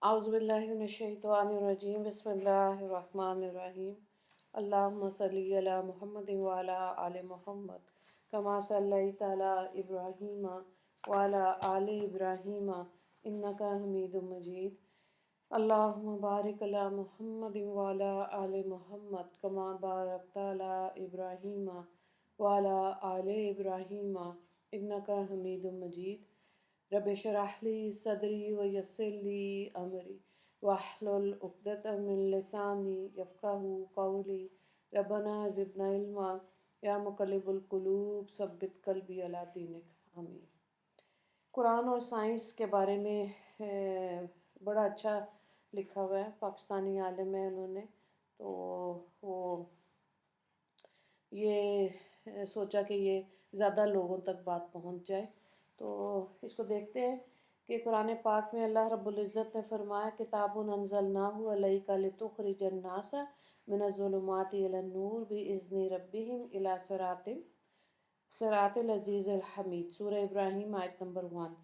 اعوذ باللہ من الشیطان الرجیم بسم اللہ الرحمن الرحیم اللہم صلی علی محمد وعلی آل محمد کما صلیت علی ابراہیم وعلی آل ابراہیم انکا حمید مجید اللہم بارک علی محمد وعلی آل محمد کما بارکت علی ابراہیم وعلی آل ابراہیم انکا حمید مجید رب اشرح لی صدری ویسر لی امری واحلل عقدۃ من لسانی یفقہوا قولی ربنا زدنا علما یا مقلب القلوب ثبت قلبی علی دینک آمین۔ قرآن اور سائنس کے بارے میں بڑا اچھا لکھا ہوا ہے، پاکستانی عالم ہے انہوں نے، تو وہ یہ سوچا کہ یہ زیادہ لوگوں تک بات پہنچ جائے، تو اس کو دیکھتے ہیں کہ قرآن پاک میں اللہ رب العزت نے فرمایا کتاب انزلناہ علیک لتخرج الناس من الظلمات الی النور باذن ربہم الی صراط العزیز الحمید، سورہ ابراہیم آیت نمبر 1،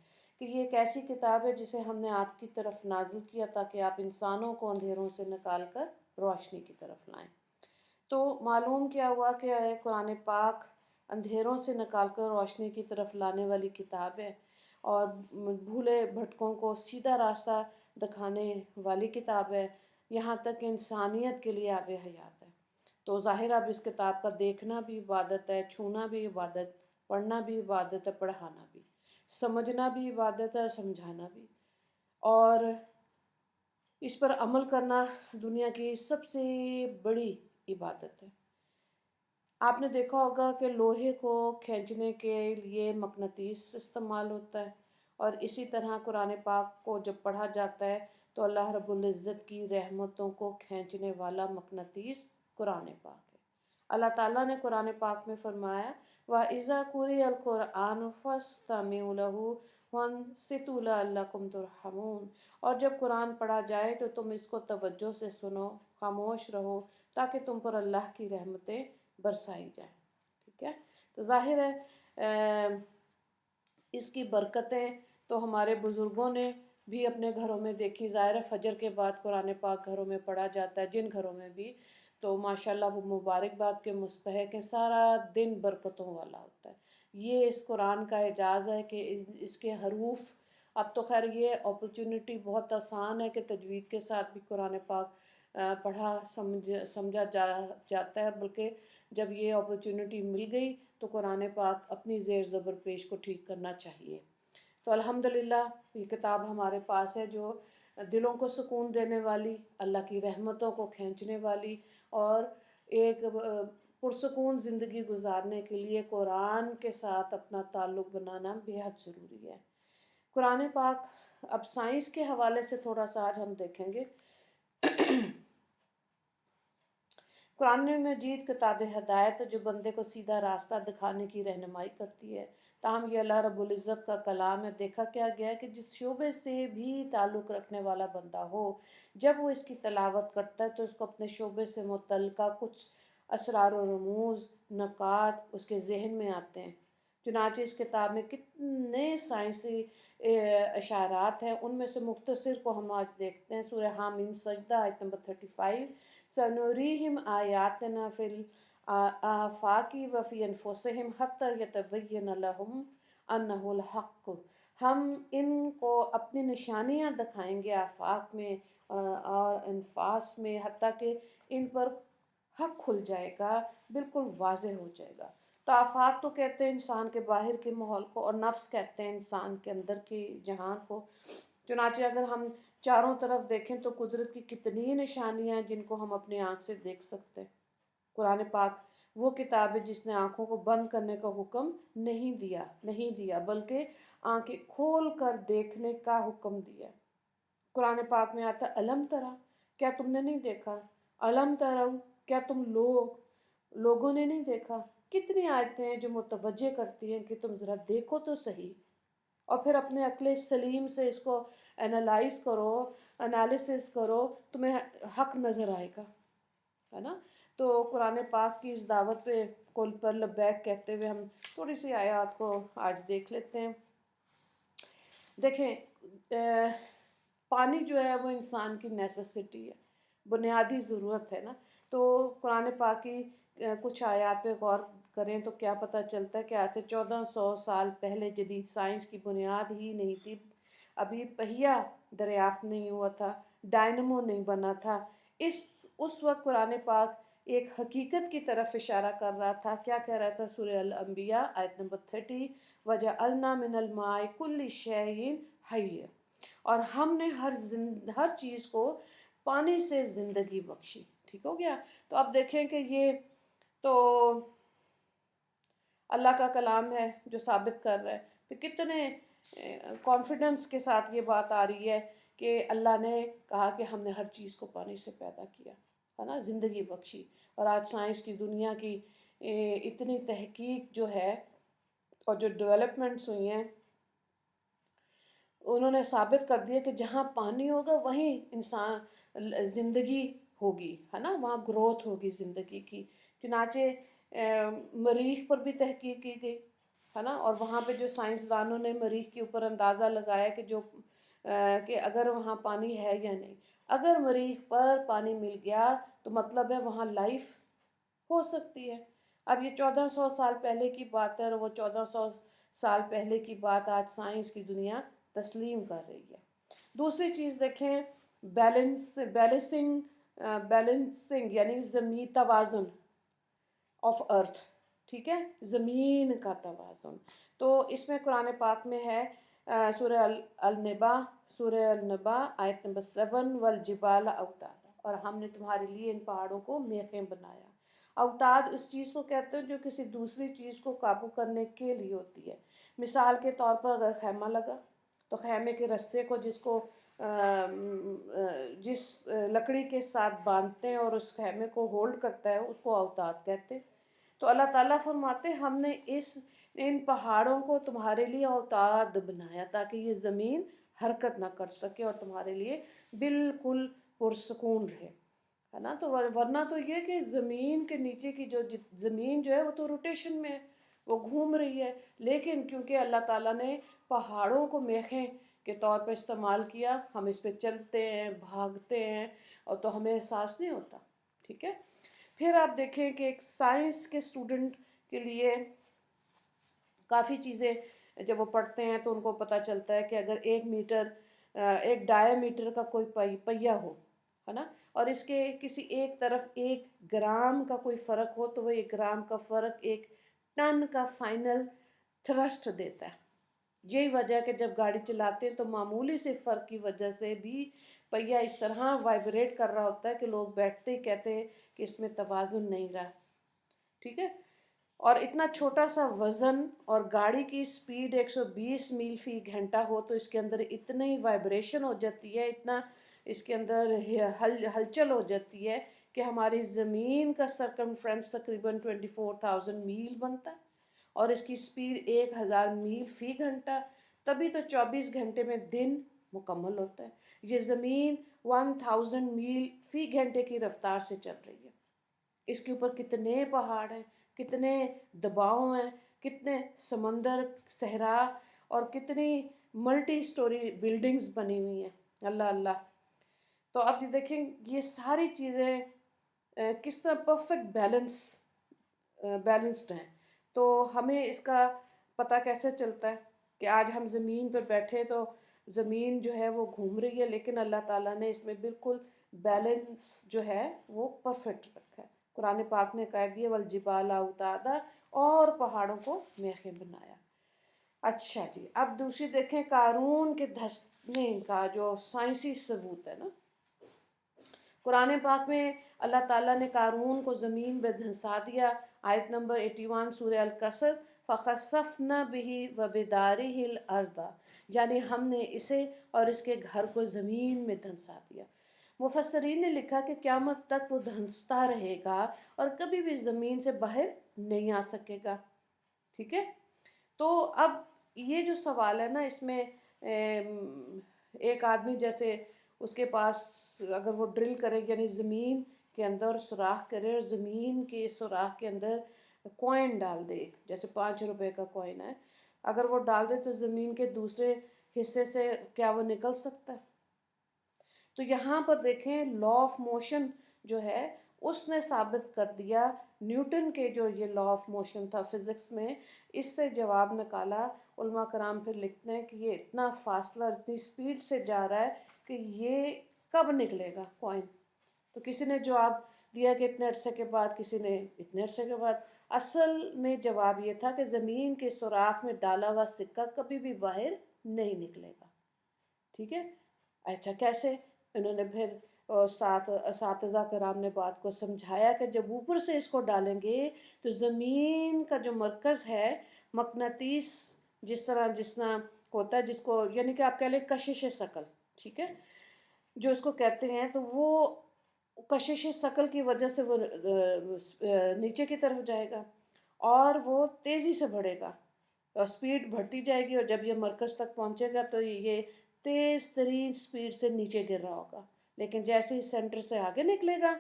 کہ یہ ایک ایسی کتاب ہے جسے ہم نے آپ کی طرف نازل کیا تاکہ آپ انسانوں کو اندھیروں سے نکال کر روشنی کی طرف لائیں۔ تو معلوم کیا ہوا کہ قرآن پاک اندھیروں سے نکال کر روشنی کی طرف لانے والی کتاب ہے اور بھولے بھٹکوں کو سیدھا راستہ دکھانے والی کتاب ہے، یہاں تک کہ انسانیت کے لیے آب حیات ہے۔ تو ظاہر اب اس کتاب کا دیکھنا بھی عبادت ہے، چھونا بھی عبادت، پڑھنا بھی عبادت ہے، پڑھانا بھی، سمجھنا بھی عبادت ہے، سمجھانا بھی، اور اس پر عمل کرنا دنیا کی سب سے بڑی عبادت ہے۔ آپ نے دیکھا ہوگا کہ لوہے کو کھینچنے کے لیے مقناطیس استعمال ہوتا ہے، اور اسی طرح قرآن پاک کو جب پڑھا جاتا ہے تو اللہ رب العزت کی رحمتوں کو کھینچنے والا مقناطیس قرآن پاک ہے۔ اللہ تعالیٰ نے قرآن پاک میں فرمایا وَإِذَا قُرِئَ الْقُرْآنُ فَاسْتَمِعُوا لَهُ وَانصِتُوا لَعَلَّكُمْ تُرْحَمُونَ، اور جب قرآن پڑھا جائے تو تم اس کو توجہ سے سنو، خاموش رہو، تاکہ تم پر اللہ کی رحمتیں برسائی جائیں۔ ٹھیک ہے، تو ظاہر ہے اس کی برکتیں تو ہمارے بزرگوں نے بھی اپنے گھروں میں دیکھی۔ ظاہر ہے فجر کے بعد قرآن پاک گھروں میں پڑھا جاتا ہے، جن گھروں میں بھی، تو ماشاءاللہ وہ مبارک بات کے مستحق ہے، سارا دن برکتوں والا ہوتا ہے۔ یہ اس قرآن کا اعجاز ہے کہ اس کے حروف، اب تو خیر یہ اپرچونٹی بہت آسان ہے کہ تجوید کے ساتھ بھی قرآن پاک پڑھا سمجھا جاتا ہے، بلکہ جب یہ اپرچونٹی مل گئی تو قرآن پاک اپنی زیر زبر پیش کو ٹھیک کرنا چاہیے۔ تو الحمدللہ یہ کتاب ہمارے پاس ہے جو دلوں کو سکون دینے والی، اللہ کی رحمتوں کو کھینچنے والی، اور ایک پرسکون زندگی گزارنے کے لیے قرآن کے ساتھ اپنا تعلق بنانا بے حد ضروری ہے۔ قرآن پاک اب سائنس کے حوالے سے تھوڑا سا آج ہم دیکھیں گے۔ قرآن مجید کتاب ہدایت جو بندے کو سیدھا راستہ دکھانے کی رہنمائی کرتی ہے، تاہم یہ اللہ رب العزت کا کلام ہے۔ دیکھا کیا گیا ہے کہ جس شعبے سے بھی تعلق رکھنے والا بندہ ہو، جب وہ اس کی تلاوت کرتا ہے تو اس کو اپنے شعبے سے متعلقہ کچھ اسرار و رموز، نکات اس کے ذہن میں آتے ہیں۔ چنانچہ اس کتاب میں کتنے سائنسی اشارات ہیں، ان میں سے مختصر کو ہم آج دیکھتے ہیں۔ سورہ حامیم سجدہ آیت نمبر 35، سَنُرِيهِمْ آیَاتِنَا فِی الْآفَاقِ وَفِی أَنفُسِهِمْ حَتَّى يَتَبَيَّنَ لَهُمْ أَنَّهُ الْحَقُّ، ہم ان کو اپنی نشانیاں دکھائیں گے آفاق میں اور انفاس میں، حتیٰ کہ ان پر حق کھل جائے گا، بالکل واضح ہو جائے گا۔ تو آفاق تو کہتے ہیں انسان کے باہر کے ماحول کو، اور نفس کہتے ہیں انسان کے اندر کی جہان کو۔ چنانچہ اگر ہم چاروں طرف دیکھیں تو قدرت کی کتنی نشانیاں ہیں جن کو ہم اپنے آنکھ سے دیکھ سکتے ہیں۔ قرآن پاک وہ کتاب ہے جس نے آنکھوں کو بند کرنے کا حکم نہیں دیا بلکہ آنکھیں کھول کر دیکھنے کا حکم دیا۔ قرآن پاک میں آتا ہے الم ترا، کیا تم نے نہیں دیکھا؟ الم ترو، کیا تم لوگوں نے نہیں دیکھا؟ کتنی آیتیں ہیں جو متوجہ کرتی ہیں کہ تم ذرا دیکھو تو صحیح، اور پھر اپنے عقل سلیم سے اس کو انالیسس کرو، تمہیں حق نظر آئے گا، ہے نا۔ تو قرآن پاک کی اس دعوت پہ قول پر لبیک کہتے ہوئے ہم تھوڑی سی آیات کو آج دیکھ لیتے ہیں۔ دیکھیں پانی جو ہے وہ انسان کی نیسیسٹی ہے، بنیادی ضرورت ہے نا۔ تو قرآن پاک کی کچھ آیات پہ غور کریں تو کیا پتہ چلتا ہے کہ آج سے 1400 سال پہلے جدید سائنس کی بنیاد ہی نہیں تھی، ابھی پہیہ دریافت نہیں ہوا تھا، ڈائنمو نہیں بنا تھا۔ اس وقت قرآن پاک ایک حقیقت کی طرف اشارہ کر رہا تھا۔ کیا کہہ رہا تھا؟ سورہ الانبیاء آیت نمبر 30، وَجَعَلْنَا مِنَ الْمَاءِ كُلِّ شَيْءٍ حَيٍّ، اور ہم نے ہر چیز کو پانی سے زندگی بخشی۔ ٹھیک ہو گیا؟ تو اب دیکھیں کہ یہ تو اللہ کا کلام ہے جو ثابت کر رہا ہے، کہ کتنے کانفیڈنس کے ساتھ یہ بات آ رہی ہے کہ اللہ نے کہا کہ ہم نے ہر چیز کو پانی سے پیدا کیا ہے نا، زندگی بخشی۔ اور آج سائنس کی دنیا کی اتنی تحقیق جو ہے اور جو ڈیولپمنٹس ہوئی ہیں، انہوں نے ثابت کر دیا کہ جہاں پانی ہوگا وہیں انسان زندگی ہوگی ہے نا، وہاں گروتھ ہوگی زندگی کی۔ چنانچہ مریخ پر بھی تحقیق کی گئی ہے نا، اور وہاں پہ جو سائنسدانوں نے مریخ کے اوپر اندازہ لگایا کہ اگر وہاں پانی ہے یا نہیں، اگر مریخ پر پانی مل گیا تو مطلب ہے وہاں لائف ہو سکتی ہے۔ اب یہ 1400 سال پہلے کی بات ہے، اور وہ 1400 سال پہلے کی بات آج سائنس کی دنیا تسلیم کر رہی ہے۔ دوسری چیز دیکھیں، بیلنسنگ یعنی زمین توازن آف ارتھ، ٹھیک ہے، زمین کا توازن۔ تو اس میں قرآن پاک میں ہے سورہ النبا آیت نمبر 7، والجبال اوتادا، اور ہم نے تمہارے لیے ان پہاڑوں کو میخیں بنایا۔ اوتاد اس چیز کو کہتے ہیں جو کسی دوسری چیز کو قابو کرنے کے لیے ہوتی ہے۔ مثال کے طور پر اگر خیمہ لگا تو خیمے کے رستے کو جس لکڑی کے ساتھ باندھتے ہیں اور اس خیمے کو ہولڈ کرتا ہے، اس کو اوتاد کہتے ہیں۔ تو اللہ تعالیٰ فرماتے ہیں ہم نے ان پہاڑوں کو تمہارے لیے اوتاد بنایا تاکہ یہ زمین حرکت نہ کر سکے اور تمہارے لیے بالکل پرسکون رہے، ہے نا۔ تو ورنہ تو یہ کہ زمین کے نیچے کی زمین جو ہے وہ تو روٹیشن میں ہے، وہ گھوم رہی ہے، لیکن کیونکہ اللہ تعالیٰ نے پہاڑوں کو میخیں کے طور پہ استعمال کیا، ہم اس پہ چلتے ہیں، بھاگتے ہیں، اور تو ہمیں احساس نہیں ہوتا، ٹھیک ہے۔ پھر آپ دیکھیں کہ ایک سائنس کے اسٹوڈنٹ کے لیے کافی چیزیں جب وہ پڑھتے ہیں تو ان کو پتہ چلتا ہے کہ اگر ایک ڈایا میٹر کا کوئی پہیہ ہو، ہے نا، اور اس کے کسی ایک طرف 1 گرام کا کوئی فرق ہو تو وہ 1 گرام کا فرق 1 ٹن کا فائنل تھرسٹ دیتا ہے۔ یہی وجہ ہے کہ جب گاڑی چلاتے ہیں تو معمولی سے فرق کی وجہ سے بھی پہیہ اس طرح وائبریٹ کر رہا ہوتا ہے کہ لوگ بیٹھتے ہی کہتے ہیں کہ اس میں توازن نہیں رہا، ٹھیک ہے۔ اور اتنا چھوٹا سا وزن اور گاڑی کی سپیڈ 120 میل فی گھنٹہ ہو تو اس کے اندر اتنی وائبریشن ہو جاتی ہے، اتنا اس کے اندر ہلچل ہو جاتی ہے کہ ہماری زمین کا سرکمفرنس تقریباً 24,000 میل بنتا ہے، اور اس کی سپیڈ 1000 میل فی گھنٹہ، تبھی تو 24 گھنٹے میں دن مکمل ہوتا ہے۔ یہ زمین 1000 میل فی گھنٹے کی رفتار سے چل رہی ہے۔ اس کے اوپر کتنے پہاڑ ہیں، کتنے دباؤ ہیں، کتنے سمندر، صحرا، اور کتنی ملٹی سٹوری بلڈنگز بنی ہوئی ہیں، اللہ اللہ۔ تو اب یہ دیکھیں یہ ساری چیزیں کس طرح پرفیکٹ بیلنسڈ ہیں۔ تو ہمیں اس کا پتہ کیسے چلتا ہے کہ آج ہم زمین پر بیٹھے تو زمین جو ہے وہ گھوم رہی ہے، لیکن اللہ تعالیٰ نے اس میں بالکل بیلنس جو ہے وہ پرفیکٹ رکھا ہے۔ قرآن پاک نے کہہ دیا والجبال اوتادا، اور پہاڑوں کو میخیں بنایا۔ اچھا جی، اب دوسری دیکھیں قارون کے دھنسنے کا جو سائنسی ثبوت ہے نا۔ قرآن پاک میں اللہ تعالیٰ نے قارون کو زمین میں دھنسا دیا۔ آیت نمبر 81 سورہ القصص، فَخَسَفْنَا بِهِ وَبِدَارِهِ الْأَرْضَ، یعنی ہم نے اسے اور اس کے گھر کو زمین میں دھنسا دیا۔ مفسرین نے لکھا کہ قیامت تک وہ دھنستا رہے گا اور کبھی بھی زمین سے باہر نہیں آ سکے گا، ٹھیک ہے۔ تو اب یہ جو سوال ہے نا، اس میں ایک آدمی جیسے اس کے پاس اگر وہ ڈرل کرے یعنی زمین کے اندر سوراخ کرے اور زمین کے سوراخ کے اندر کوئن ڈال دے، جیسے 5 روپے کا کوئن ہے، اگر وہ ڈال دے تو زمین کے دوسرے حصے سے کیا وہ نکل سکتا ہے؟ تو یہاں پر دیکھیں لا آف موشن جو ہے اس نے ثابت کر دیا، نیوٹن کے جو یہ لا آف موشن تھا فزکس میں، اس سے جواب نکالا۔ علماء کرام پھر لکھتے ہیں کہ یہ اتنا فاصلہ اتنی سپیڈ سے جا رہا ہے کہ یہ کب نکلے گا کوائن۔ تو کسی نے جواب دیا کہ اتنے عرصے کے بعد، کسی نے اتنے عرصے کے بعد۔ اصل میں جواب یہ تھا کہ زمین کے سوراخ میں ڈالا ہوا سکہ کبھی بھی باہر نہیں نکلے گا، ٹھیک ہے۔ اچھا کیسے؟ انہوں نے پھر اساتذہ کرام نے بات کو سمجھایا کہ جب اوپر سے اس کو ڈالیں گے تو زمین کا جو مرکز ہے، مقناطیس جس طرح ہوتا ہے، جس کو یعنی کہ آپ کہہ لیں کشش ثقل، ٹھیک ہے، جو اس کو کہتے ہیں، تو وہ کشش ثقل کی وجہ سے وہ نیچے کی طرف جائے گا اور وہ تیزی سے بڑھے گا اور سپیڈ بڑھتی جائے گی، اور جب یہ مرکز تک پہنچے گا تو یہ تیز ترین سپیڈ سے نیچے گر رہا ہوگا۔ لیکن جیسے ہی سینٹر سے آگے نکلے گا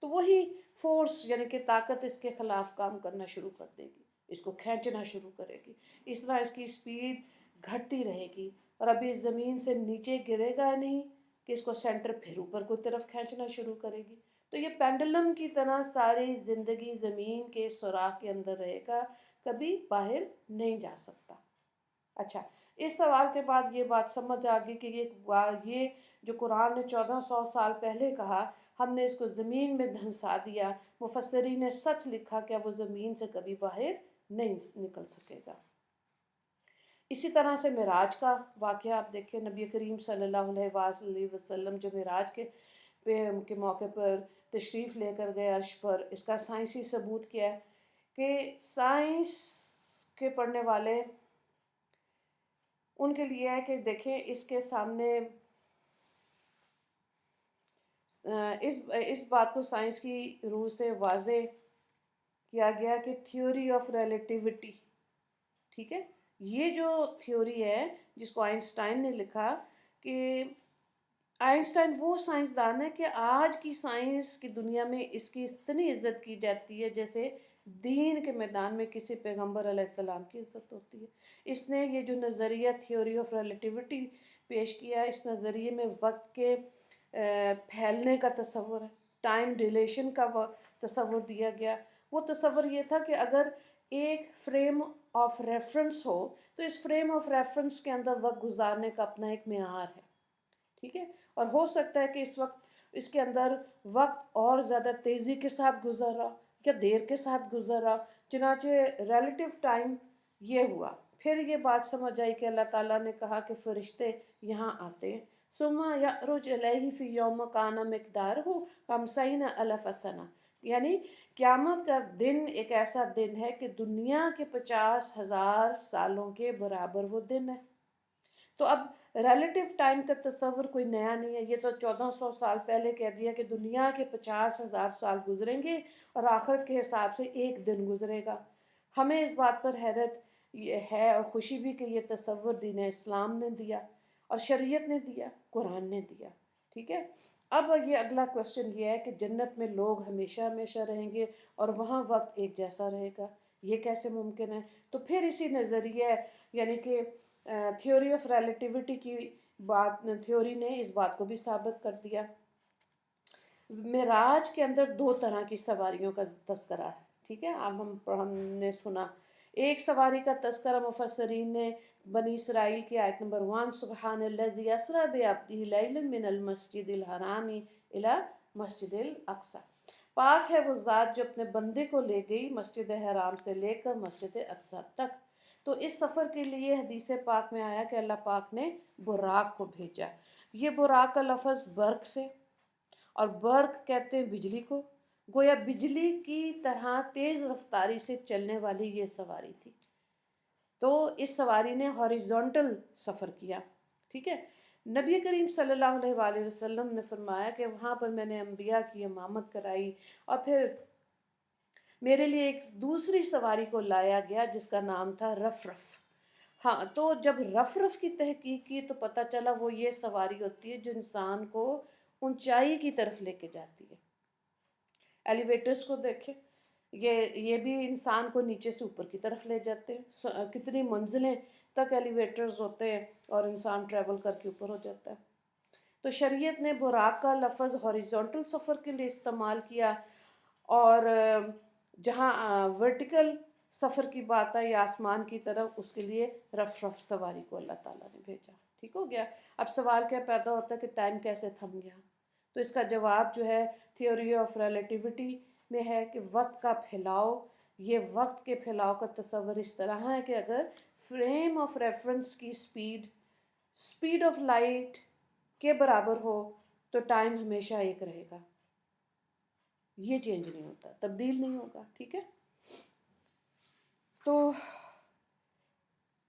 تو وہی فورس یعنی کہ طاقت اس کے خلاف کام کرنا شروع کر دے گی، اس کو کھینچنا شروع کرے گی، اس طرح اس کی سپیڈ گھٹتی رہے گی، اور ابھی اس زمین سے نیچے گرے گا نہیں کہ اس کو سینٹر پھر اوپر کی طرف کھینچنا شروع کرے گی۔ تو یہ پینڈولم کی طرح ساری زندگی زمین کے سوراخ کے اندر رہے گا، کبھی باہر نہیں جا سکتا۔ اچھا، اس سوال کے بعد یہ بات سمجھ آ گئی کہ یہ جو قرآن نے 1400 سال پہلے کہا، ہم نے اس کو زمین میں دھنسا دیا، مفسرین نے سچ لکھا کہ وہ زمین سے کبھی باہر نہیں نکل سکے گا۔ اسی طرح سے معراج کا واقعہ آپ دیکھیں، نبی کریم صلی اللہ علیہ وآلہ وسلم جو معراج کے موقع پر تشریف لے کر گئے عرش پر، اس کا سائنسی ثبوت کیا ہے کہ سائنس کے پڑھنے والے ان کے لیے ہے کہ دیکھیں اس کے سامنے اس بات کو سائنس کی روح سے واضح کیا گیا کہ تھیوری آف ریلیٹیوٹی، ٹھیک ہے، یہ جو تھیوری ہے جس کو آئنسٹائن نے لکھا، کہ آئنسٹائن وہ سائنسدان ہے کہ آج کی سائنس کی دنیا میں اس کی اتنی عزت کی جاتی ہے جیسے دین کے میدان میں کسی پیغمبر علیہ السلام کی عزت ہوتی ہے۔ اس نے یہ جو نظریہ تھیوری آف ریلیٹیوٹی پیش کیا، اس نظریے میں وقت کے پھیلنے کا تصور ہے، ٹائم ڈیلیشن کا تصور دیا گیا۔ وہ تصور یہ تھا کہ اگر ایک فریم آف ریفرنس ہو تو اس فریم آف ریفرنس کے اندر وقت گزارنے کا اپنا ایک معیار ہے، ٹھیک ہے، اور ہو سکتا ہے کہ اس وقت اس کے اندر وقت اور زیادہ تیزی کے ساتھ گزر رہا یا دیر کے ساتھ گزر رہا، چنانچہ ریلیٹیو ٹائم یہ ہوا۔ پھر یہ بات سمجھ آئی کہ اللہ تعالیٰ نے کہا کہ فرشتے یہاں آتے ہیں، ثم یعرج الیہ فی یوم کان مقدارہ 50 الف سنہ، یعنی قیامت کا دن ایک ایسا دن ہے کہ دنیا کے 50,000 سالوں کے برابر وہ دن ہے۔ تو اب ریلیٹیو ٹائم کا تصور کوئی نیا نہیں ہے، یہ تو 1400 سال پہلے کہہ دیا کہ دنیا کے 50,000 سال گزریں گے اور آخرت کے حساب سے ایک دن گزرے گا۔ ہمیں اس بات پر حیرت یہ ہے اور خوشی بھی کہ یہ تصور دین اسلام نے دیا اور شریعت نے دیا، قرآن نے دیا، ٹھیک ہے۔ اب یہ اگلا کوشچن یہ ہے کہ جنت میں لوگ ہمیشہ ہمیشہ رہیں گے اور وہاں وقت ایک جیسا رہے گا، یہ کیسے ممکن ہے؟ تو پھر اسی نظریہ یعنی کہ تھیوری آف ریلیٹیوٹی کی تھیوری نے اس بات کو بھی ثابت کر دیا۔ معراج کے اندر 2 طرح کی سواریوں کا تذکرہ ہے، ٹھیک ہے، اب ہم نے سنا ایک سواری کا تذکرہ مفسرین نے بنی اسرائیل کی آیت نمبر 1 سبحان الذی اسری بعبدہ لیلا من المسجد الحرام الی مسجد الاقصی، پاک ہے وہ ذات جو اپنے بندے کو لے گئی مسجد حرام سے لے کر مسجد اقصی تک۔ تو اس سفر کے لیے حدیث پاک میں آیا کہ اللہ پاک نے براق کو بھیجا۔ یہ براق کا لفظ برق سے، اور برق کہتے ہیں بجلی کو، گویا بجلی کی طرح تیز رفتاری سے چلنے والی یہ سواری تھی۔ تو اس سواری نے ہاریزونٹل سفر کیا، ٹھیک ہے۔ نبی کریم صلی اللہ علیہ وآلہ وسلم نے فرمایا کہ وہاں پر میں نے انبیاء کی امامت کرائی، اور پھر میرے لیے ایک دوسری سواری کو لایا گیا جس کا نام تھا رفرف۔ ہاں، تو جب رفرف کی تحقیق کی تو پتہ چلا وہ یہ سواری ہوتی ہے جو انسان کو اونچائی کی طرف لے کے جاتی ہے۔ ایلیویٹرز کو دیکھیں، یہ بھی انسان کو نیچے سے اوپر کی طرف لے جاتے ہیں، کتنی منزلیں تک ایلیویٹرز ہوتے ہیں اور انسان ٹریول کر کے اوپر ہو جاتا ہے۔ تو شریعت نے براق کا لفظ ہاریزونٹل سفر کے لیے استعمال کیا، اور جہاں ورٹیکل سفر کی بات آئی آسمان کی طرف، اس کے لیے رف رف سواری کو اللہ تعالیٰ نے بھیجا۔ ٹھیک ہو گیا؟ اب سوال کیا پیدا ہوتا ہے کہ ٹائم کیسے تھم گیا؟ تو اس کا جواب جو ہے تھیوری آف ریلیٹیوٹی میں ہے کہ وقت کا پھیلاؤ، یہ وقت کے پھیلاؤ کا تصور اس طرح ہے کہ اگر فریم آف ریفرنس کی سپیڈ آف لائٹ کے برابر ہو تو ٹائم ہمیشہ ایک رہے گا، یہ چینج نہیں ہوتا، تبدیل نہیں ہوگا۔ ٹھیک ہے؟ تو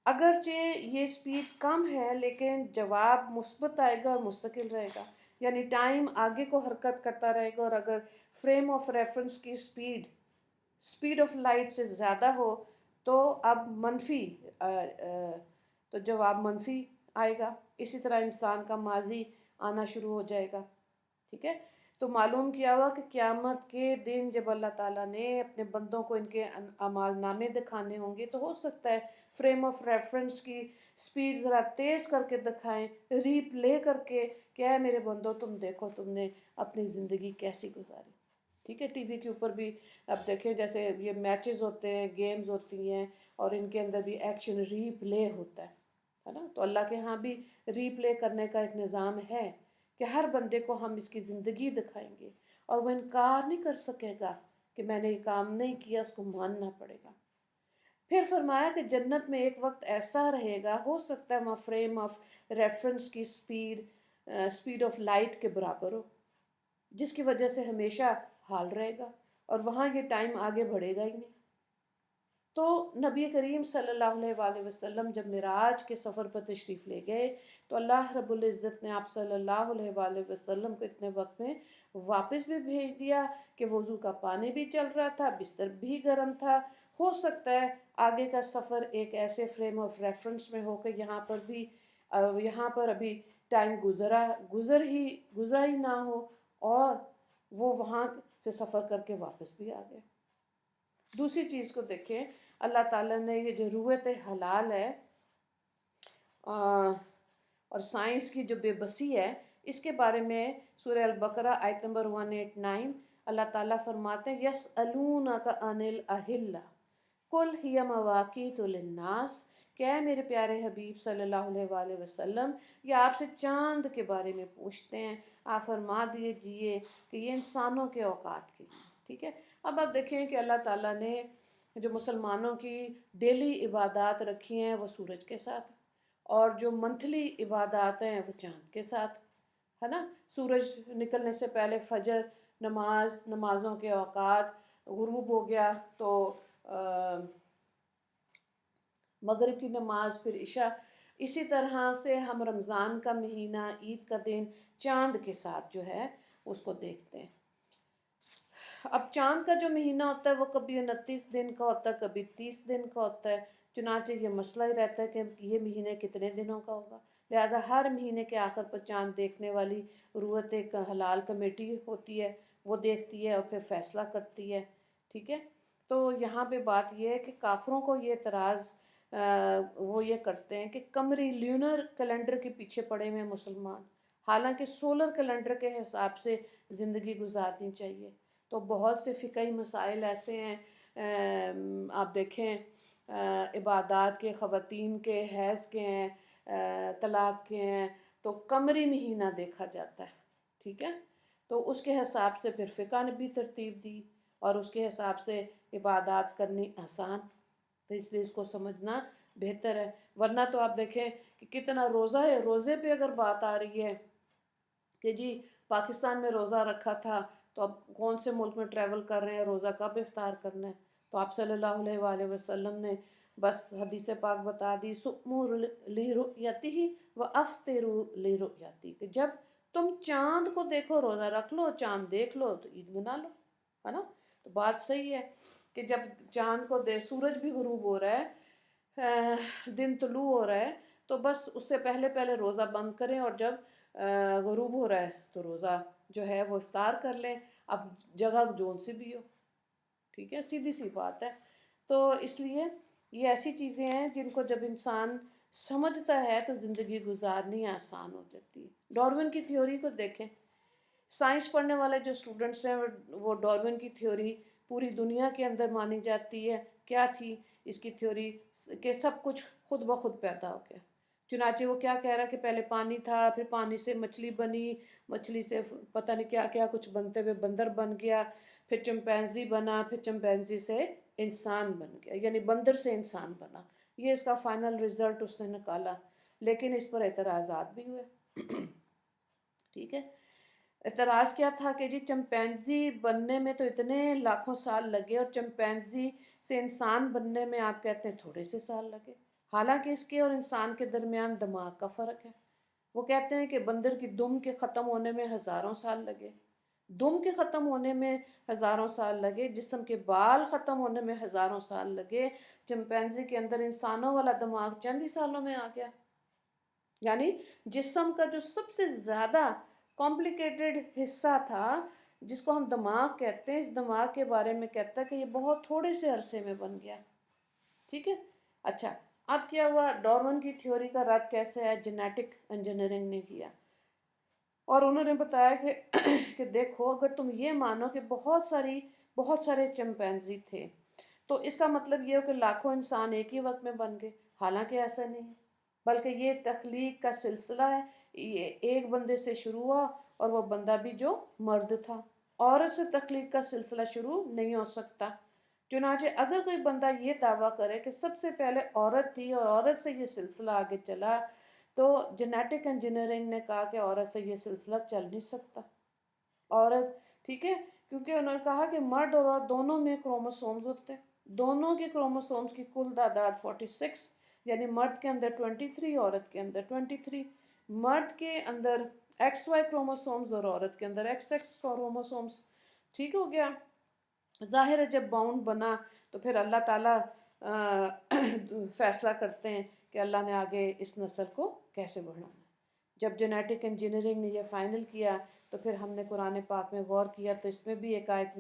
اگرچہ یہ سپیڈ کم ہے لیکن جواب مثبت آئے گا اور مستقل رہے گا، یعنی ٹائم آگے کو حرکت کرتا رہے گا، اور اگر فریم آف ریفرنس کی سپیڈ آف لائٹ سے زیادہ ہو تو اب منفی تو جواب منفی آئے گا۔ اسی طرح انسان کا ماضی آنا شروع ہو جائے گا۔ ٹھیک ہے؟ تو معلوم کیا ہوا کہ قیامت کے دن جب اللہ تعالیٰ نے اپنے بندوں کو ان کے اعمال نامے دکھانے ہوں گے تو ہو سکتا ہے فریم آف ریفرنس کی سپیڈ ذرا تیز کر کے دکھائیں، ری پلے کر کے، کیا ہے میرے بندوں تم دیکھو تم نے اپنی زندگی کیسی گزاری۔ ٹھیک ہے؟ ٹی وی کے اوپر بھی اب دیکھیں، جیسے یہ میچز ہوتے ہیں، گیمز ہوتی ہیں، اور ان کے اندر بھی ایکشن ری پلے ہوتا ہے نا؟ تو اللہ کے ہاں بھی ری پلے کرنے کا ایک نظام ہے کہ ہر بندے کو ہم اس کی زندگی دکھائیں گے، اور وہ انکار نہیں کر سکے گا کہ میں نے یہ کام نہیں کیا، اس کو ماننا پڑے گا۔ پھر فرمایا کہ جنت میں ایک وقت ایسا رہے گا، ہو سکتا ہے وہاں فریم آف ریفرنس کی سپیڈ آف لائٹ کے برابر ہو، جس کی وجہ سے ہمیشہ حال رہے گا، اور وہاں یہ ٹائم آگے بڑھے گا ہی نہیں۔ تو نبی کریم صلی اللہ علیہ وآلہ وسلم جب معراج کے سفر پر تشریف لے گئے تو اللہ رب العزت نے آپ صلی اللہ علیہ وآلہ وسلم کو اتنے وقت میں واپس بھی بھیج دیا کہ وضو کا پانی بھی چل رہا تھا، بستر بھی گرم تھا۔ ہو سکتا ہے آگے کا سفر ایک ایسے فریم آف ریفرنس میں ہو کہ یہاں پر ابھی ٹائم گزرا ہی نہ ہو، اور وہ وہاں سے سفر کر کے واپس بھی آ گئے۔ دوسری چیز کو دیکھیں، اللہ تعالیٰ نے یہ جو رویت حلال ہے اور سائنس کی جو بے بسی ہے، اس کے بارے میں سورہ البقرہ آیت نمبر 189 اللہ تعالیٰ فرماتے ہیں یسألونک عن الأہلہ قل ہی مواقیت للناس، کیا ہے میرے پیارے حبیب صلی اللہ علیہ وآلہ وسلم، یہ آپ سے چاند کے بارے میں پوچھتے ہیں، آپ فرما دیجئے کہ یہ انسانوں کے اوقات کے لیے۔ ٹھیک ہے؟ اب آپ دیکھیں کہ اللہ تعالیٰ نے جو مسلمانوں کی ڈیلی عبادات رکھی ہیں وہ سورج کے ساتھ، اور جو منتھلی عبادات ہیں وہ چاند کے ساتھ، ہے نا؟ سورج نکلنے سے پہلے فجر نمازوں کے اوقات، غروب ہو گیا تو مغرب کی نماز، پھر عشاء۔ اسی طرح سے ہم رمضان کا مہینہ، عید کا دن چاند کے ساتھ جو ہے اس کو دیکھتے ہیں۔ اب چاند کا جو مہینہ ہوتا ہے وہ کبھی 29 دن کا ہوتا ہے، کبھی 30 دن کا ہوتا ہے، چنانچہ یہ مسئلہ ہی رہتا ہے کہ یہ مہینے کتنے دنوں کا ہوگا۔ لہٰذا ہر مہینے کے آخر پر چاند دیکھنے والی رویت ایک حلال کمیٹی ہوتی ہے، وہ دیکھتی ہے اور پھر فیصلہ کرتی ہے۔ ٹھیک ہے؟ تو یہاں پہ بات یہ ہے کہ کافروں کو یہ اعتراض وہ یہ کرتے ہیں کہ قمری لیونر کیلنڈر کے پیچھے پڑے ہوئے ہیں مسلمان، حالانکہ سولر کیلنڈر کے حساب سے زندگی گزارنی چاہیے۔ تو بہت سے فقہی مسائل ایسے ہیں، آپ دیکھیں عبادات کے، خواتین کے، حیض کے ہیں، طلاق کے ہیں، تو قمری مہینہ دیکھا جاتا ہے۔ ٹھیک ہے؟ تو اس کے حساب سے پھر فقہ نے بھی ترتیب دی، اور اس کے حساب سے عبادات کرنی آسان، تو اس لیے اس کو سمجھنا بہتر ہے۔ ورنہ تو آپ دیکھیں کہ کتنا روزہ ہے، روزے پہ اگر بات آ رہی ہے کہ جی پاکستان میں روزہ رکھا تھا تو اب کون سے ملک میں ٹریول کر رہے ہیں، روزہ کب افطار کرنا ہے، تو آپ صلی اللہ علیہ وآلہ وسلم نے بس حدیث پاک بتا دی صُمُوا لِرُؤْيَتِهِ وَأَفْطِرُوا لِرُؤْيَتِهِ، کہ جب تم چاند کو دیکھو روزہ رکھ لو، چاند دیکھ لو تو عید منا لو، ہے نا؟ تو بات صحیح ہے کہ جب چاند کو سورج بھی غروب ہو رہا ہے، دن طلوع ہو رہا ہے، تو بس اس سے پہلے روزہ بند کریں، اور جب غروب ہو رہا ہے تو روزہ جو ہے وہ افطار کر لیں، اب جگہ جون سی بھی ہو۔ ٹھیک ہے؟ سیدھی سی بات ہے۔ تو اس لیے یہ ایسی چیزیں ہیں جن کو جب انسان سمجھتا ہے تو زندگی گزارنی آسان ہو جاتی ہے۔ ڈارون کی تھیوری کو دیکھیں، سائنس پڑھنے والے جو اسٹوڈنٹس ہیں وہ ڈارون کی تھیوری پوری دنیا کے اندر مانی جاتی ہے۔ کیا تھی اس کی تھیوری؟ کہ سب کچھ خود بخود پیدا ہو گیا۔ چنانچہ وہ کیا کہہ رہا ہے کہ پہلے پانی تھا، پھر پانی سے مچھلی بنی، مچھلی سے پتہ نہیں کیا کیا کچھ بنتے ہوئے بندر بن گیا، پھر چمپینزی بنا، پھر چمپینزی سے انسان بن گیا، یعنی بندر سے انسان بنا۔ یہ اس کا فائنل رزلٹ اس نے نکالا، لیکن اس پر اعتراضات بھی ہوئے۔ ٹھیک ہے، اعتراض کیا تھا کہ جی چمپینزی بننے میں تو اتنے لاکھوں سال لگے اور چمپینزی سے انسان بننے میں آپ کہتے ہیں تھوڑے سے سال لگے، حالانکہ اس کے اور انسان کے درمیان دماغ کا فرق ہے۔ وہ کہتے ہیں کہ بندر کی دم کے ختم ہونے میں ہزاروں سال لگے، دم کے ختم ہونے میں ہزاروں سال لگے، جسم کے بال ختم ہونے میں ہزاروں سال لگے، چمپینزی کے اندر انسانوں والا دماغ چند ہی سالوں میں آ گیا۔ یعنی جسم کا جو سب سے زیادہ کمپلیکیٹڈ حصہ تھا جس کو ہم دماغ کہتے ہیں، اس دماغ کے بارے میں کہتا ہے کہ یہ بہت تھوڑے سے عرصے میں بن گیا۔ ٹھیک ہے، اچھا اب کیا ہوا، ڈارون کی تھیوری کا رد کیسے ہے؟ جینیٹک انجینئرنگ نے کیا، اور انہوں نے بتایا کہ دیکھو اگر تم یہ مانو کہ بہت سارے چمپینزی تھے تو اس کا مطلب یہ ہو کہ لاکھوں انسان ایک ہی وقت میں بن گئے، حالانکہ ایسا نہیں ہے، بلکہ یہ تخلیق کا سلسلہ ہے، یہ ایک بندے سے شروع ہوا اور وہ بندہ بھی جو مرد تھا۔ عورت سے تخلیق کا سلسلہ شروع نہیں ہو سکتا۔ چنانچہ اگر کوئی بندہ یہ دعویٰ کرے کہ سب سے پہلے عورت تھی اور عورت سے یہ سلسلہ آگے چلا، تو جینیٹک انجینئرنگ نے کہا کہ عورت سے یہ سلسلہ چل نہیں سکتا۔ عورت، ٹھیک ہے، کیونکہ انہوں نے کہا کہ مرد اور عورت دونوں میں کروموسومز ہوتے ہیں، دونوں کے کروموسومز کی کل تعداد 46، یعنی مرد کے اندر 23، عورت کے اندر 23، مرد کے اندر XY کروموسومز اور عورت کے اندر XX کروموسومز۔ ٹھیک ہو گیا، ظاہر ہے جب باؤنڈ بنا تو پھر اللہ تعالیٰ فیصلہ کرتے ہیں کہ اللہ نے آگے اس نسل کو کیسے بڑھانا ہے۔ جب جینیٹک انجینئرنگ نے یہ فائنل کیا تو پھر ہم نے قرآن پاک میں غور کیا تو اس میں بھی ایک آیت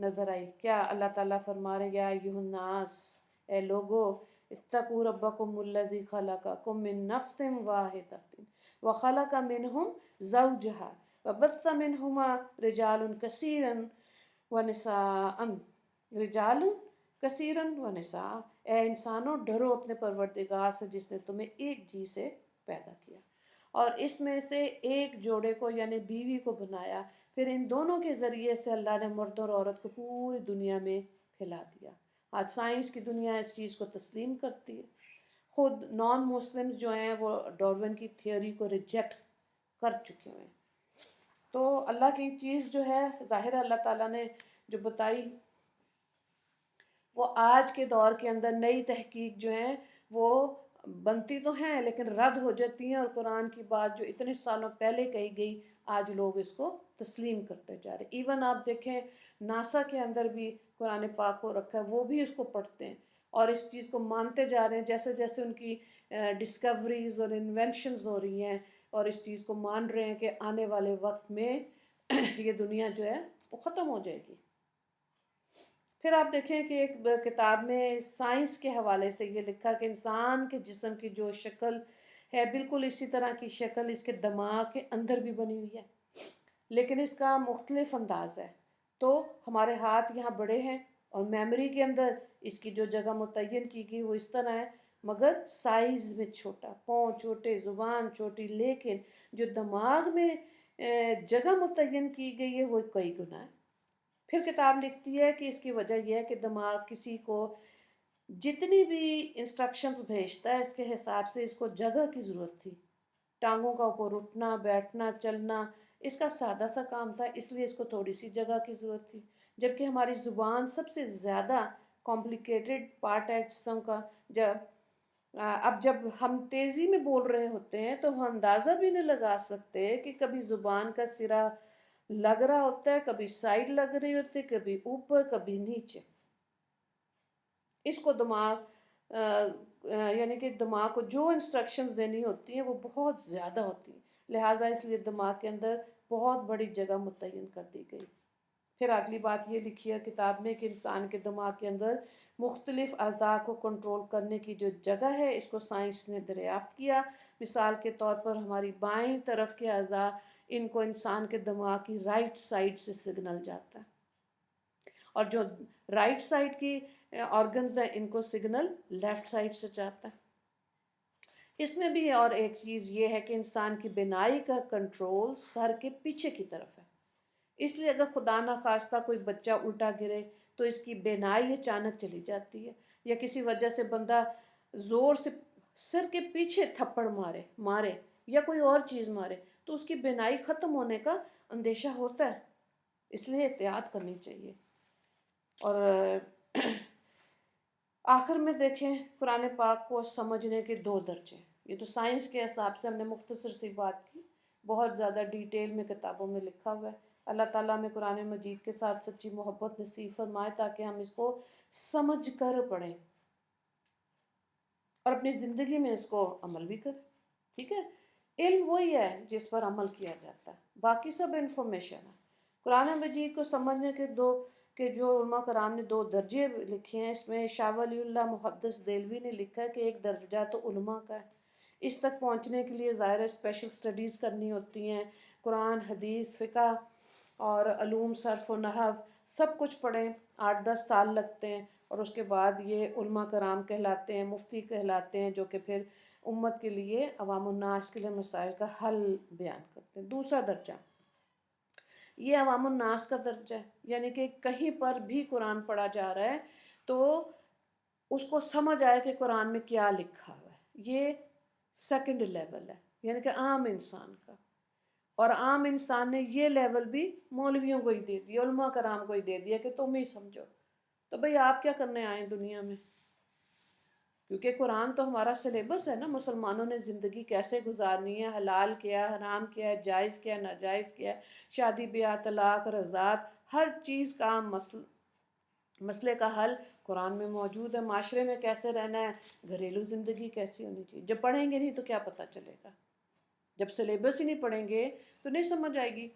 نظر آئی۔ کیا اللہ تعالیٰ فرما رہے، یا ایھا الناس، اے لوگو، اتقوا ربکم الذی خلقکم من نفس واحدۃ وخلق منہم زوجہا وبث منہما رجالا کثیرا ونساء، رجال کثیرا ونساء، اے انسانوں ڈرو اپنے پروردگار سے جس نے تمہیں ایک جی سے پیدا کیا اور اس میں سے ایک جوڑے کو یعنی بیوی کو بنایا، پھر ان دونوں کے ذریعے سے اللہ نے مرد اور عورت کو پوری دنیا میں پھیلا دیا۔ آج سائنس کی دنیا اس چیز کو تسلیم کرتی ہے، خود نان مسلمز جو ہیں وہ ڈارون کی تھیوری کو ریجیکٹ کر چکے ہیں۔ تو اللہ کی چیز جو ہے ظاہر اللہ تعالیٰ نے جو بتائی وہ آج کے دور کے اندر نئی تحقیق جو ہیں وہ بنتی تو ہیں لیکن رد ہو جاتی ہیں، اور قرآن کی بات جو اتنے سالوں پہلے کہی گئی آج لوگ اس کو تسلیم کرتے جا رہے ہیں۔ ایون آپ دیکھیں ناسا کے اندر بھی قرآن پاک کو رکھا ہے، وہ بھی اس کو پڑھتے ہیں اور اس چیز کو مانتے جا رہے ہیں، جیسے جیسے ان کی ڈسکوریز اور انوینشنز ہو رہی ہیں اور اس چیز کو مان رہے ہیں کہ آنے والے وقت میں یہ دنیا جو ہے وہ ختم ہو جائے گی۔ پھر آپ دیکھیں کہ ایک کتاب میں سائنس کے حوالے سے یہ لکھا کہ انسان کے جسم کی جو شکل ہے بالکل اسی طرح کی شکل اس کے دماغ کے اندر بھی بنی ہوئی ہے، لیکن اس کا مختلف انداز ہے۔ تو ہمارے ہاتھ یہاں بڑے ہیں اور میموری کے اندر اس کی جو جگہ متعین کی گئی وہ اس طرح ہے، مگر سائز میں چھوٹا، پاؤں چھوٹے، زبان چھوٹی، لیکن جو دماغ میں جگہ متعین کی گئی ہے وہ کئی گنا ہے۔ پھر کتاب لکھتی ہے کہ اس کی وجہ یہ ہے کہ دماغ کسی کو جتنی بھی انسٹرکشنز بھیجتا ہے اس کے حساب سے اس کو جگہ کی ضرورت تھی، ٹانگوں کا اوپر اٹھنا، بیٹھنا، چلنا اس کا سادہ سا کام تھا، اس لیے اس کو تھوڑی سی جگہ کی ضرورت تھی، جبکہ ہماری زبان سب سے زیادہ کمپلیکیٹڈ پارٹ ہے جسم کا۔ اب جب ہم تیزی میں بول رہے ہوتے ہیں تو ہم اندازہ بھی نہیں لگا سکتے کہ کبھی زبان کا سرا لگ رہا ہوتا ہے، کبھی سائڈ لگ رہی ہوتی ہے، کبھی اوپر، کبھی نیچے۔ اس کو یعنی کہ دماغ کو جو انسٹرکشنز دینی ہوتی ہیں وہ بہت زیادہ ہوتی ہیں، لہٰذا اس لیے دماغ کے اندر بہت بڑی جگہ متعین کر دی گئی۔ پھر اگلی بات یہ لکھی ہے کتاب میں کہ انسان کے دماغ کے اندر مختلف اعضاء کو کنٹرول کرنے کی جو جگہ ہے اس کو سائنس نے دریافت کیا۔ مثال کے طور پر ہماری بائیں طرف کے اعضاء، ان کو انسان کے دماغ کی رائٹ سائڈ سے سگنل جاتا ہے، اور جو رائٹ سائڈ کی آرگنز ہیں ان کو سگنل لیفٹ سائڈ سے جاتا ہے۔ اس میں بھی اور ایک چیز یہ ہے کہ انسان کی بینائی کا کنٹرول سر کے پیچھے کی طرف ہے، اس لیے اگر خدا نخواستہ کوئی بچہ الٹا گرے تو اس کی بینائی اچانک چلی جاتی ہے، یا کسی وجہ سے بندہ زور سے سر کے پیچھے تھپڑ مارے یا کوئی اور چیز مارے تو اس کی بینائی ختم ہونے کا اندیشہ ہوتا ہے، اس لیے احتیاط کرنی چاہیے۔ اور آخر میں دیکھیں قرآن پاک کو سمجھنے کے 2 درجے، یہ تو سائنس کے حساب سے ہم نے مختصر سی بات کی، بہت زیادہ ڈیٹیل میں کتابوں میں لکھا ہوا ہے۔ اللہ تعالیٰ ہمیں قرآن مجید کے ساتھ سچی محبت نصیب فرمائے تاکہ ہم اس کو سمجھ کر پڑھیں اور اپنی زندگی میں اس کو عمل بھی کریں، ٹھیک ہے؟ علم وہی ہے جس پر عمل کیا جاتا ہے، باقی سب انفارمیشن ہے۔ قرآن مجید کو سمجھنے کے جو علماء کرام نے 2 درجے لکھے ہیں، اس میں شاہ ولی اللہ محدث دہلوی نے لکھا ہے کہ ایک درجہ تو علماء کا ہے، اس تک پہنچنے کے لیے ظاہر اسپیشل سٹڈیز کرنی ہوتی ہیں، قرآن، حدیث، فقہ اور علوم صرف و نحو سب کچھ پڑھیں، 8-10 سال لگتے ہیں، اور اس کے بعد یہ علماء کرام کہلاتے ہیں، مفتی کہلاتے ہیں، جو کہ پھر امت کے لیے، عوام الناس کے لیے مسائل کا حل بیان کرتے ہیں۔ دوسرا درجہ یہ عوام الناس کا درجہ ہے، یعنی کہ کہیں پر بھی قرآن پڑھا جا رہا ہے تو اس کو سمجھ آئے کہ قرآن میں کیا لکھا ہوا ہے، یہ سیکنڈ لیول ہے، یعنی کہ عام انسان کا۔ اور عام انسان نے یہ لیول بھی مولویوں کو ہی دے دیا، علماء کرام کو ہی دے دیا کہ تم ہی سمجھو، تو بھئی آپ کیا کرنے آئے دنیا میں؟ کیونکہ قرآن تو ہمارا سلیبس ہے نا، مسلمانوں نے زندگی کیسے گزارنی ہے، حلال کیا ہے، حرام کیا ہے، جائز کیا ہے، ناجائز کیا ہے، شادی بیاہ، طلاق، رضاعت، ہر چیز کا مسئلے کا حل قرآن میں موجود ہے۔ معاشرے میں کیسے رہنا ہے، گھریلو زندگی کیسی ہونی چاہیے۔ جب پڑھیں گے نہیں تو کیا پتہ چلے گا؟ جب سلیبس ہی نہیں پڑھیں گے تو نہیں سمجھ آئے گی۔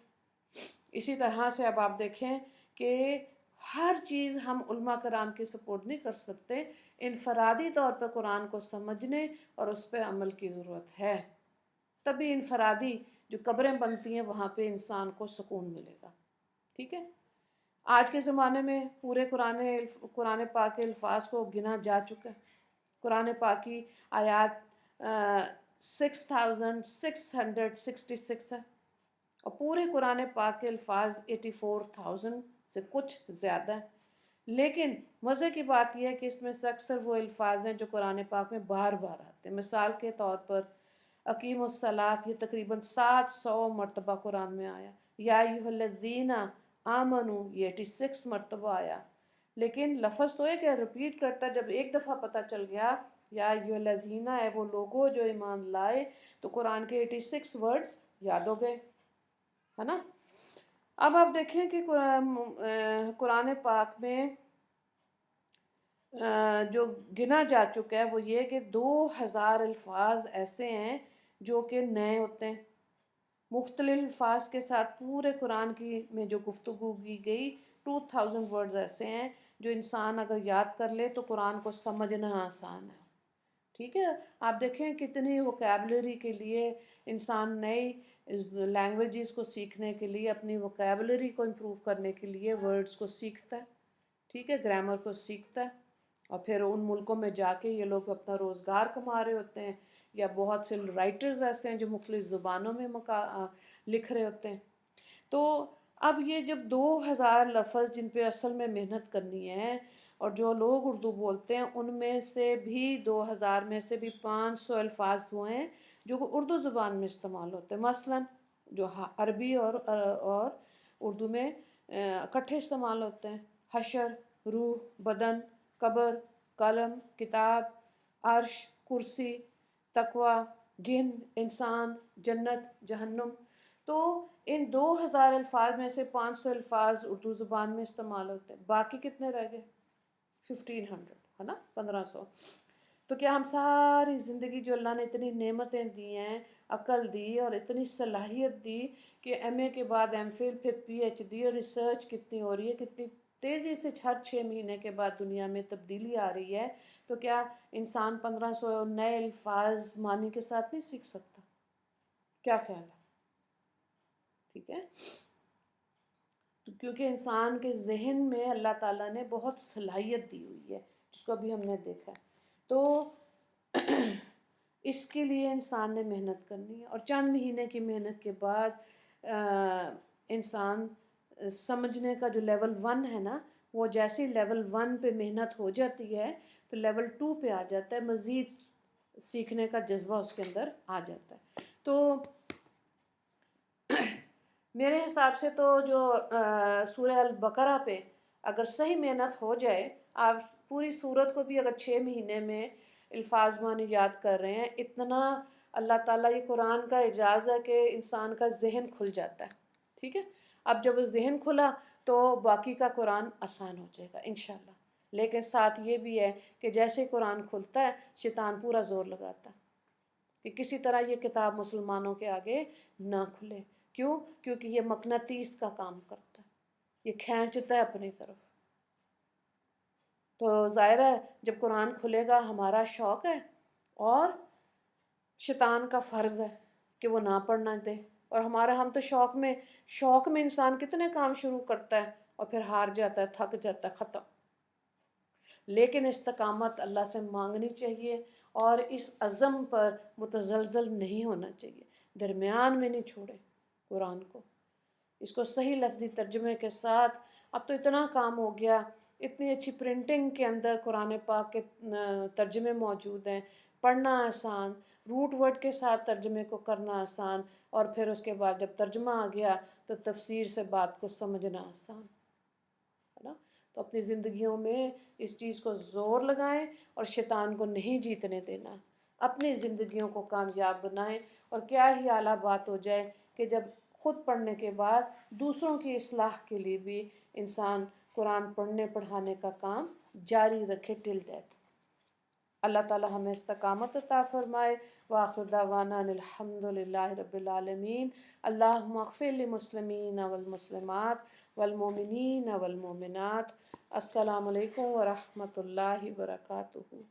اسی طرح سے اب آپ دیکھیں کہ ہر چیز ہم علماء کرام کی سپورٹ نہیں کر سکتے، انفرادی طور پر قرآن کو سمجھنے اور اس پر عمل کی ضرورت ہے، تبھی انفرادی جو قبریں بنتی ہیں وہاں پہ انسان کو سکون ملے گا، ٹھیک ہے؟ آج کے زمانے میں پورے قرآن پاک کے الفاظ کو گنا جا چکا ہے۔ قرآن پاک کی آیات 6666 ہے، اور پورے قرآن پاک کے الفاظ 84,000 سے کچھ زیادہ ہیں، لیکن مزے کی بات یہ ہے کہ اس میں سے اکثر وہ الفاظ ہیں جو قرآن پاک میں بار بار آتے ہیں۔ مثال کے طور پر اقیم الصلاۃ، یہ تقریباً 700 مرتبہ قرآن میں آیا، یا ایھا الذین آمنو، یہ 86 مرتبہ آیا، لیکن لفظ تو ایک ہے، ریپیٹ کرتا ہے۔ جب ایک دفعہ پتہ چل گیا یا ایھا الذین ہے وہ لوگوں جو ایمان لائے، تو قرآن کے 86 ورڈز یاد ہو گئے، ہے نا؟ اب آپ دیکھیں کہ قرآن پاک میں جو گنا جا چکا ہے وہ یہ کہ 2000 الفاظ ایسے ہیں جو کہ نئے ہوتے ہیں، مختلف الفاظ کے ساتھ پورے قرآن میں جو گفتگو کی گئی 2000 ورڈز ایسے ہیں جو انسان اگر یاد کر لے تو قرآن کو سمجھنا آسان ہے، ٹھیک ہے؟ آپ دیکھیں کتنی ووکیبلری کے لیے انسان نئی لینگویجز کو سیکھنے کے لیے، اپنی ووکیبلری کو امپروو کرنے کے لیے ورڈز کو سیکھتا ہے، ٹھیک ہے، گرامر کو سیکھتا ہے، اور پھر ان ملکوں میں جا کے یہ لوگ اپنا روزگار کما رہے ہوتے ہیں، یا بہت سے رائٹرز ایسے ہیں جو مختلف زبانوں میں لکھ رہے ہوتے ہیں۔ تو اب یہ جب 2000 لفظ جن پہ اصل میں محنت کرنی ہے، اور جو لوگ اردو بولتے ہیں ان میں سے بھی 2000 میں سے بھی 500 الفاظ وہ ہیں جو اردو زبان میں استعمال ہوتے ہیں، مثلاً جو عربی اور اردو میں اکٹھے استعمال ہوتے ہیں: حشر، روح، بدن، قبر، قلم، کتاب، عرش، کرسی، تقوی، جن، انسان، جنت، جہنم۔ تو ان 2000 الفاظ میں سے 500 الفاظ اردو زبان میں استعمال ہوتے ہیں، باقی کتنے رہ گئے؟ 1500، ہے نا، 1500۔ تو کیا ہم ساری زندگی جو اللہ نے اتنی نعمتیں دی ہیں، عقل دی اور اتنی صلاحیت دی کہ ایم اے کے بعد ایم فل، پھر پی ایچ ڈی، اور ریسرچ کتنی ہو رہی ہے، کتنی تیزی سے ہر 6 مہینے کے بعد دنیا میں تبدیلی آ رہی ہے، تو کیا انسان 1500 نئے الفاظ معنی کے ساتھ نہیں سیکھ سکتا؟ کیا خیال ہے؟ ٹھیک ہے، کیونکہ انسان کے ذہن میں اللہ تعالیٰ نے بہت صلاحیت دی ہوئی ہے، جس کو ابھی ہم نے دیکھا ہے۔ تو اس کے لیے انسان نے محنت کرنی ہے، اور چند مہینے کی محنت کے بعد انسان سمجھنے کا جو لیول 1 ہے نا، وہ جیسے لیول 1 پہ محنت ہو جاتی ہے تو لیول 2 پہ آ جاتا ہے، مزید سیکھنے کا جذبہ اس کے اندر آ جاتا ہے۔ تو میرے حساب سے تو جو سورہ البقرہ پہ اگر صحیح محنت ہو جائے، آپ پوری سورت کو بھی اگر 6 مہینے میں الفاظ معنی یاد کر رہے ہیں، اتنا اللہ تعالیٰ یہ قرآن کا اعجاز ہے کہ انسان کا ذہن کھل جاتا ہے، ٹھیک ہے۔ اب جب وہ ذہن کھلا تو باقی کا قرآن آسان ہو جائے گا انشاءاللہ۔ لیکن ساتھ یہ بھی ہے کہ جیسے قرآن کھلتا ہے شیطان پورا زور لگاتا ہے کہ کسی طرح یہ کتاب مسلمانوں کے آگے نہ کھلے۔ کیوں؟ کیونکہ یہ مقناطیس کا کام کرتا ہے، یہ کھینچتا ہے اپنی طرف۔ تو ظاہر ہے جب قرآن کھلے گا ہمارا شوق ہے، اور شیطان کا فرض ہے کہ وہ نہ پڑھنا دے، اور ہم تو شوق میں انسان کتنے کام شروع کرتا ہے اور پھر ہار جاتا ہے، تھک جاتا ہے، ختم۔ لیکن استقامت اللہ سے مانگنی چاہیے، اور اس عزم پر متزلزل نہیں ہونا چاہیے، درمیان میں نہیں چھوڑے قرآن کو، اس کو صحیح لفظی ترجمے کے ساتھ۔ اب تو اتنا کام ہو گیا، اتنی اچھی پرنٹنگ کے اندر قرآن پاک کے ترجمے موجود ہیں، پڑھنا آسان، روٹ ورڈ کے ساتھ ترجمے کو کرنا آسان، اور پھر اس کے بعد جب ترجمہ آ گیا تو تفسیر سے بات کو سمجھنا آسان ہے نا۔ تو اپنی زندگیوں میں اس چیز کو زور لگائیں اور شیطان کو نہیں جیتنے دینا، اپنی زندگیوں کو کامیاب بنائیں، اور کیا ہی اعلیٰ بات ہو جائے کہ جب خود پڑھنے کے بعد دوسروں کی اصلاح کے لیے بھی انسان قرآن پڑھنے پڑھانے کا کام جاری رکھے ٹل ڈیتھ۔ اللہ تعالی ہمیں استقامت عطا فرمائے۔ وآخر دعوانا ان الحمد للہ رب العالمین۔ اللہم اغفر للمسلمین والمسلمات والمؤمنین والمؤمنات۔ السلام علیکم ورحمۃ اللہ وبرکاتہ۔